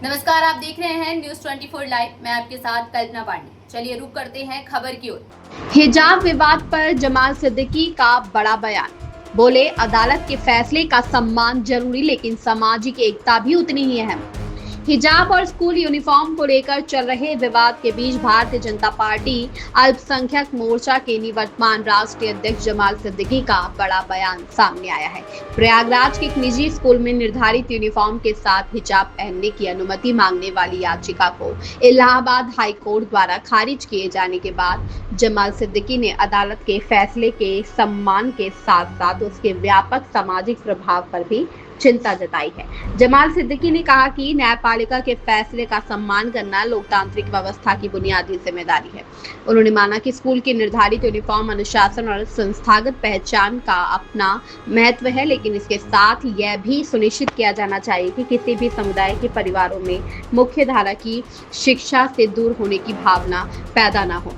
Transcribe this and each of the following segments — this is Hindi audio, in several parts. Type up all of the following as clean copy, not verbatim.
नमस्कार, आप देख रहे हैं न्यूज 24 लाइव। मैं आपके साथ कल्पना पांडे। चलिए रुक करते हैं खबर की ओर। हिजाब विवाद पर जमाल सिद्दीकी का बड़ा बयान। बोले, अदालत के फैसले का सम्मान जरूरी, लेकिन सामाजिक एकता भी उतनी ही अहम। हिजाब और स्कूल यूनिफॉर्म को लेकर चल रहे विवाद के बीच भारतीय जनता पार्टी अल्पसंख्यक मोर्चा के निवर्तमान राष्ट्रीय अध्यक्ष जमाल सिद्दीकी का बड़ा बयान सामने आया है। प्रयागराज के एक निजी स्कूल में निर्धारित यूनिफॉर्म के साथ हिजाब पहनने की अनुमति मांगने वाली याचिका को इलाहाबाद हाई कोर्ट द्वारा खारिज किए जाने के बाद जमाल सिद्दीकी ने अदालत के फैसले के सम्मान के साथ साथ उसके व्यापक सामाजिक प्रभाव पर भी चिंता जताई है। जमाल सिद्दीकी ने कहा कि न्यायपालिका के फैसले का सम्मान करना लोकतांत्रिक व्यवस्था की बुनियादी जिम्मेदारी है। उन्होंने माना कि स्कूल की निर्धारित यूनिफॉर्म अनुशासन और संस्थागत पहचान का अपना महत्व है, लेकिन इसके साथ यह भी सुनिश्चित किया जाना चाहिए कि किसी भी समुदाय के परिवारों में मुख्य धारा की शिक्षा से दूर होने की भावना पैदा न हो।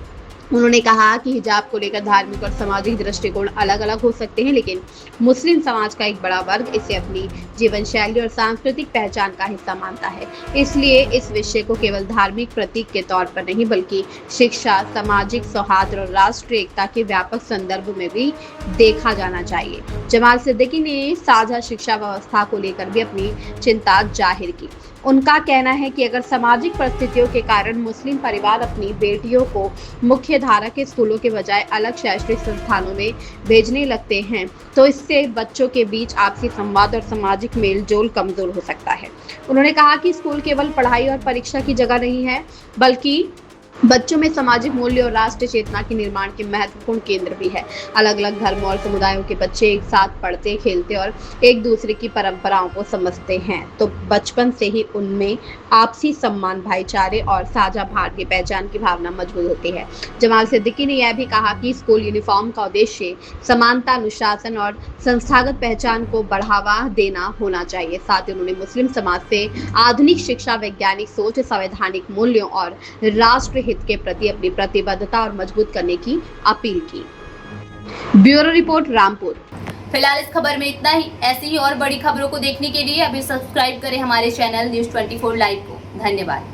उन्होंने कहा कि हिजाब को लेकर धार्मिक और सामाजिक दृष्टिकोण अलग अलग हो सकते हैं, लेकिन मुस्लिम समाज का एक बड़ा वर्ग इसे अपनी जीवन शैली और सांस्कृतिक पहचान का हिस्सा मानता है। इसलिए इस विषय को केवल धार्मिक प्रतीक के तौर पर नहीं, बल्कि शिक्षा, सामाजिक सौहार्द और राष्ट्रीय एकता के व्यापक संदर्भ में भी देखा जाना चाहिए। जमाल सिद्दीकी ने साझा शिक्षा व्यवस्था को लेकर भी अपनी चिंता जाहिर की। उनका कहना है कि अगर सामाजिक परिस्थितियों के कारण मुस्लिम परिवार अपनी बेटियों को मुख्य धारा के स्कूलों के बजाय अलग शैक्षणिक संस्थानों में भेजने लगते हैं, तो इससे बच्चों के बीच आपसी संवाद और सामाजिक मेलजोल कमजोर हो सकता है। उन्होंने कहा कि स्कूल केवल पढ़ाई और परीक्षा की जगह नहीं है, बल्कि बच्चों में सामाजिक मूल्य और राष्ट्रीय चेतना के निर्माण के महत्वपूर्ण केंद्र भी है। अलग अलग धर्मों और समुदायों के बच्चे एक साथ पढ़ते, खेलते और एक दूसरे की परंपराओं को समझते हैं, तो बचपन से ही उनमें आपसी सम्मान, भाईचारे और साझा भारतीय पहचान की भावना मजबूत होती है। जमाल सिद्दीकी ने यह भी कहा कि स्कूल यूनिफॉर्म का उद्देश्य समानता, अनुशासन और संस्थागत पहचान को बढ़ावा देना होना चाहिए। साथ ही उन्होंने मुस्लिम समाज से आधुनिक शिक्षा, वैज्ञानिक सोच, संवैधानिक मूल्यों और राष्ट्र हित के प्रति अपनी प्रतिबद्धता और मजबूत करने की अपील की। Bureau report, Rampur. फिलहाल इस खबर में इतना ही। ऐसी ही और बड़ी खबरों को देखने के लिए अभी सब्सक्राइब करें हमारे चैनल न्यूज 24 लाइव को। धन्यवाद।